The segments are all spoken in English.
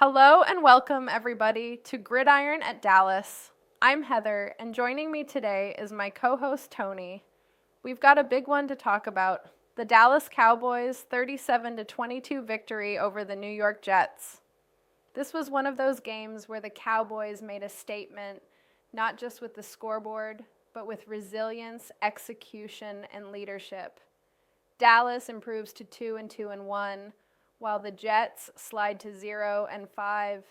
Hello and welcome, everybody, to Gridiron at Dallas. I'm Heather, and joining me today is my co-host Tony. We've got a big one to talk about: the Dallas Cowboys' 37-22 victory over the New York Jets. This was one of those games where the Cowboys made a statement, not just with the scoreboard, but with resilience, execution, and leadership. Dallas improves to 2-2-1, while the Jets slide to 0-5,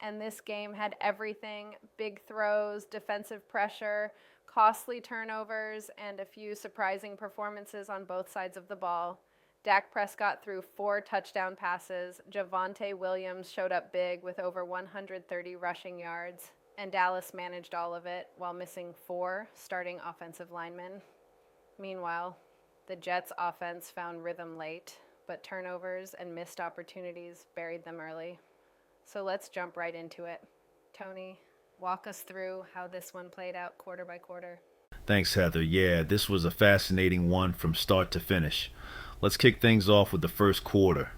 and this game had everything: big throws, defensive pressure, costly turnovers, and a few surprising performances on both sides of the ball. Dak Prescott threw 4 touchdown passes, Javonte Williams showed up big with over 130 rushing yards, and Dallas managed all of it while missing 4 starting offensive linemen. Meanwhile, the Jets' offense found rhythm late, but turnovers and missed opportunities buried them early. So let's jump right into it. Tony, walk us through how this one played out quarter by quarter. Thanks, Heather. Yeah, this was a fascinating one from start to finish. Let's kick things off with the first quarter.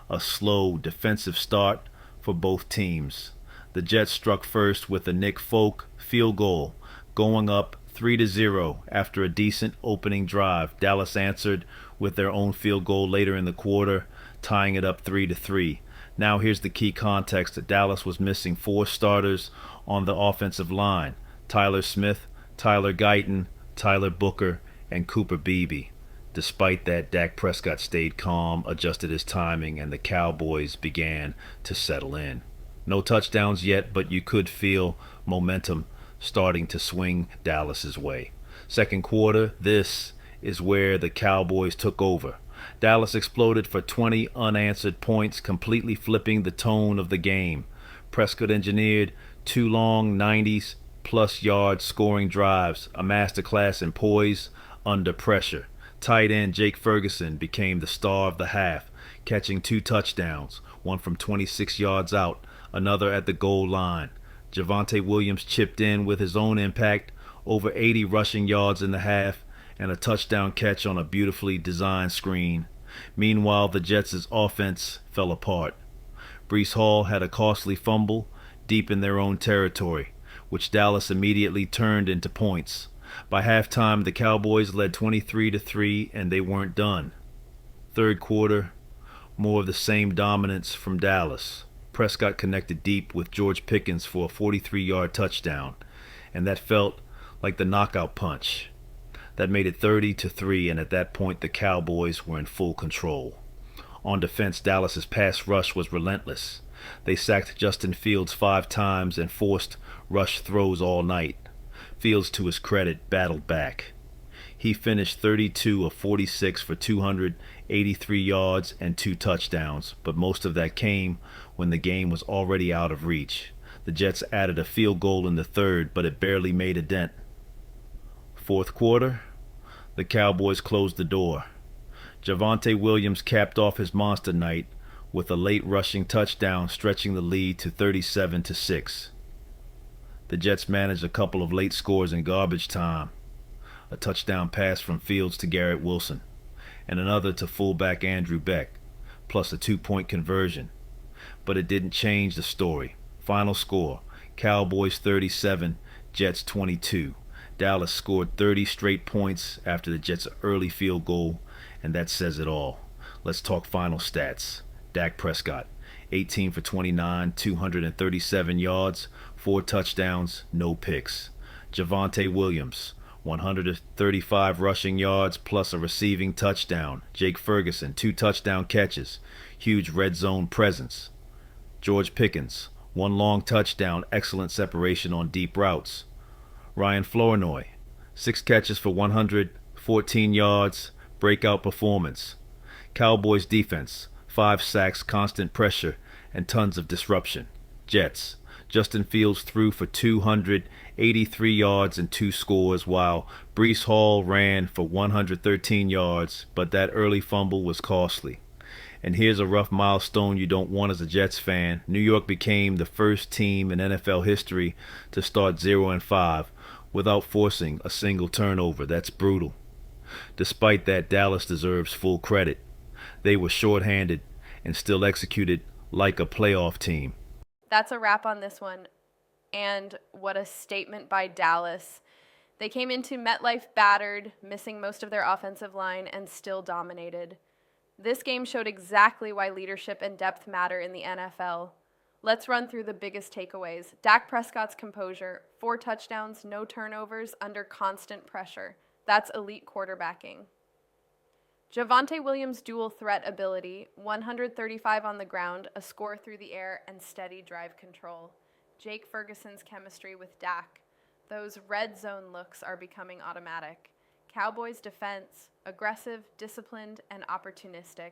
A slow defensive start for both teams. The Jets struck first with a Nick Folk field goal, going up 3-0 after a decent opening drive. Dallas answered with their own field goal later in the quarter, tying it up 3-3. Now here's the key context: that Dallas was missing 4 starters on the offensive line: Tyler Smith, Tyler Guyton, Tyler Booker, and Cooper Beebe. Despite that, Dak Prescott stayed calm, adjusted his timing, and the Cowboys began to settle in. No touchdowns yet, but you could feel momentum starting to swing Dallas's way. Second quarter, this is where the Cowboys took over. Dallas exploded for 20 unanswered points, completely flipping the tone of the game. Prescott engineered 2 long 90-plus yard scoring drives, a masterclass in poise under pressure. Tight end Jake Ferguson became the star of the half, catching 2 touchdowns, one from 26 yards out, another at the goal line. Javonte Williams chipped in with his own impact, over 80 rushing yards in the half, and a touchdown catch on a beautifully designed screen. Meanwhile, the Jets' offense fell apart. Breece Hall had a costly fumble deep in their own territory, which Dallas immediately turned into points. By halftime, the Cowboys led 23-3, and they weren't done. Third quarter, more of the same dominance from Dallas. Prescott connected deep with George Pickens for a 43-yard touchdown, and that felt like the knockout punch. That made it 30-3, and at that point the Cowboys were in full control. On defense, Dallas's pass rush was relentless. They sacked Justin Fields 5 times and forced rush throws all night. Fields, to his credit, battled back. He finished 32 of 46 for 283 yards and 2 touchdowns, but most of that came when the game was already out of reach. The Jets added a field goal in the third, but it barely made a dent. Fourth quarter, the Cowboys closed the door. Javonte Williams capped off his monster night with a late rushing touchdown, stretching the lead to 37-6. The Jets managed a couple of late scores in garbage time: a touchdown pass from Fields to Garrett Wilson, and another to fullback Andrew Beck, plus a 2-point conversion. But it didn't change the story. Final score: Cowboys 37, Jets 22. Dallas scored 30 straight points after the Jets' early field goal, and that says it all. Let's talk final stats. Dak Prescott, 18 for 29, 237 yards, 4 touchdowns, no picks. Javonte Williams, 135 rushing yards plus a receiving touchdown. Jake Ferguson, 2 touchdown catches, huge red zone presence. George Pickens, 1 long touchdown, excellent separation on deep routes. Ryan Flournoy, 6 catches for 114 yards, breakout performance. Cowboys defense, 5 sacks, constant pressure, and tons of disruption. Jets, Justin Fields threw for 283 yards and 2 scores, while Breece Hall ran for 113 yards, but that early fumble was costly. And here's a rough milestone you don't want as a Jets fan. New York became the first team in NFL history to start 0-5 without forcing a single turnover. That's brutal. Despite that, Dallas deserves full credit. They were shorthanded and still executed like a playoff team. That's a wrap on this one. And what a statement by Dallas. They came into MetLife battered, missing most of their offensive line, and still dominated. This game showed exactly why leadership and depth matter in the NFL. Let's run through the biggest takeaways. Dak Prescott's composure, 4 touchdowns, no turnovers, under constant pressure. That's elite quarterbacking. Javonte Williams' dual threat ability, 135 on the ground, a score through the air, and steady drive control. Jake Ferguson's chemistry with Dak. Those red zone looks are becoming automatic. Cowboys' defense, aggressive, disciplined, and opportunistic.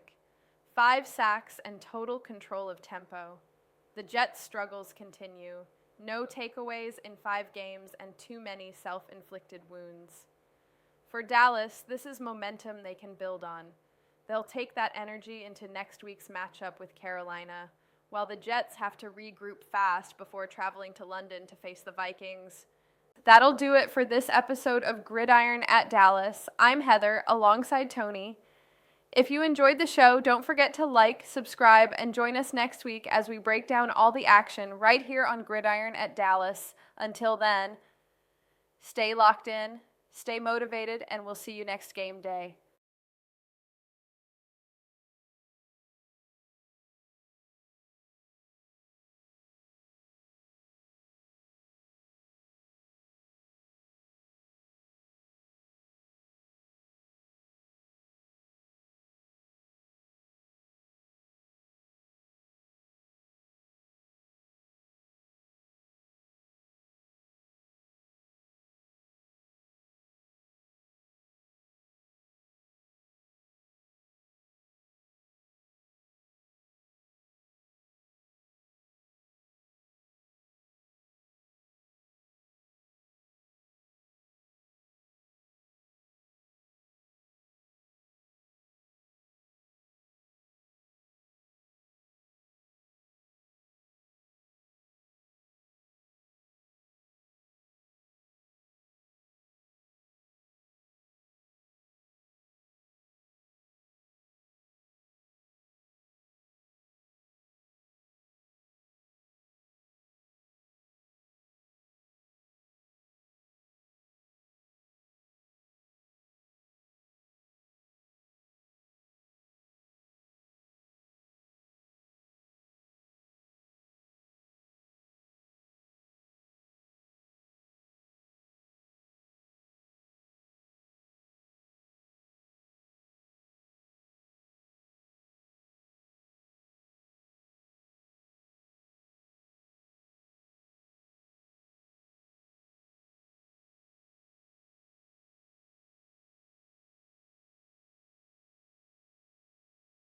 5 sacks and total control of tempo. The Jets' struggles continue. No takeaways in 5 games and too many self-inflicted wounds. For Dallas, this is momentum they can build on. They'll take that energy into next week's matchup with Carolina, while the Jets have to regroup fast before traveling to London to face the Vikings. That'll do it for this episode of Gridiron at Dallas. I'm Heather, alongside Tony. If you enjoyed the show, don't forget to like, subscribe, and join us next week as we break down all the action right here on Gridiron at Dallas. Until then, stay locked in, stay motivated, and we'll see you next game day.